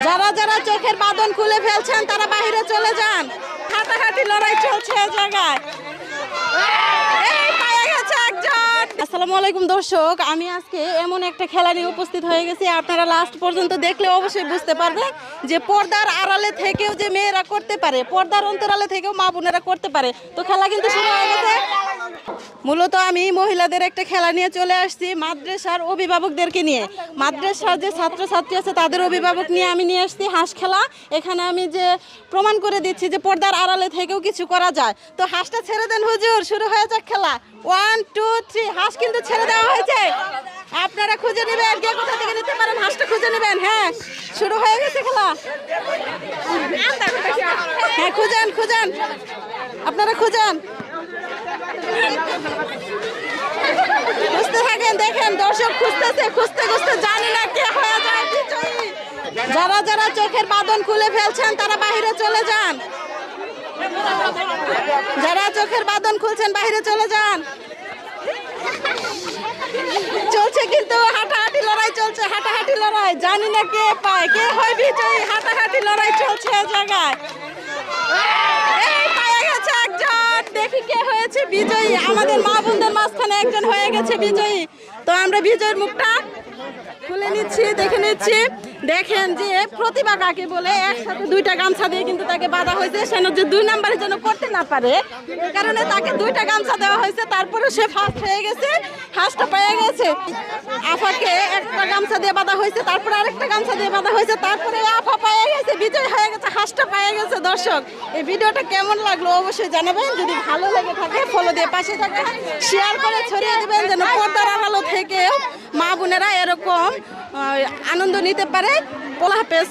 যারা যারা চোখের বাঁধন খুলে ফেলছেন তারা বাইরে চলে যান। হাঁটাহাঁটি লড়াই চলছে এই জায়গায়। এই পায়ে গেছে একজন। আসসালামু আলাইকুম দর্শক, আমি আজকে এমন একটা খেলা নিয়ে উপস্থিত হয়ে গেছি, আপনারা লাস্ট পর্যন্ত দেখলে অবশ্যই বুঝতে পারবেন যে পর্দার আড়ালে থেকেও যে মেয়েরা করতে পারে, পর্দার অন্তরালে থেকেও মা বোনেরা করতে পারে। তো খেলা কিন্তু শুরু হয়ে গেছে। মূলত আমি মহিলাদের একটা খেলা নিয়ে চলে আসছি মাদ্রাসার অভিভাবকদেরকে নিয়ে। মাদ্রাসার যে ছাত্রছাত্রী আছে তাদের অভিভাবক নিয়ে আমি নিয়ে আসছি হাঁস খেলা। এখানে আমি যে প্রমাণ করে দিচ্ছি যে পর্দার আড়ালে থেকেও কিছু করা যায়। তো হাঁসটা ছেড়ে দেন হুজুর, শুরু হয়ে যাক খেলা। 1 2 3, হাঁস কিন্তু ছেড়ে দেওয়া হয়েছে। আপনারা খুঁজে নেবেন, কে কোথা থেকে নিতে পারেন হাঁসটা খুঁজে নেবেন। হ্যাঁ, শুরু হয়ে গেছে খেলা। হ্যাঁ, খুঁজেন খুঁজেন, আপনারা খুঁজেন, খুঁজতে থাকেন। দেখেন দর্শক খুঁজতেছে, খুঁজতে খুঁজতে জানি না কে হয়ে যায় বিজয়ী। যারা যারা চোখের বাঁধন খুলে ফেলছেন তারা বাইরে চলে যান। যারা চোখের বাঁধন খুলছেন বাইরে চলে যান। চলছে কিন্তু হাঁটাহাঁটি লড়াই চলছে, হাঁটাহাঁটি লড়াই। জানি না কে পায়, কে হয় বিজয়ী। হাঁটাহাঁটি লড়াই চলছে এই জায়গায়। এই পায়ে গেছে একজন। দেখি কে হয়েছে বিজয়ী। আমাদের মা বোনদের মাঝখানে একজন হয়ে গেছে বিজয়ী। তো আমরা বিজয়ের মুখটা খুলে নিচ্ছি, দেখে নিচ্ছি। দেখেন যে প্রতিভা কাকে বলে, একসাথে দুইটা গামছা দিয়ে কিন্তু তাকে বাঁধা হয়েছে। সে যে 2 নাম্বারের জন্য করতে না পারে, এই কারণে তাকে 2টা গামছা দেওয়া হয়েছে। তারপরে সে ফার্স্ট হয়ে গেছে, হাঁসটা পেয়ে গেছে। আফাকে একটা গামছা দিয়ে বাঁধা হয়েছে, তারপরে আরেকটা গামছা দিয়ে বাঁধা হয়েছে, তারপরে আফা পেয়ে গেছে, বিজয় হয়ে গেছে, হাঁসটা পেয়ে গেছে। দর্শক, এই ভিডিওটা কেমন লাগলো অবশ্যই জানাবেন। যদি ভালো লেগে থাকে ফলো দিয়ে পাশে থাকবেন, শেয়ার করে ছড়িয়ে দেবেন যেন পর্দার আড়ালো থেকেও মা বোনেরা এরকম আনন্দ নিতে পারে। আল্লাহ হাফেজ।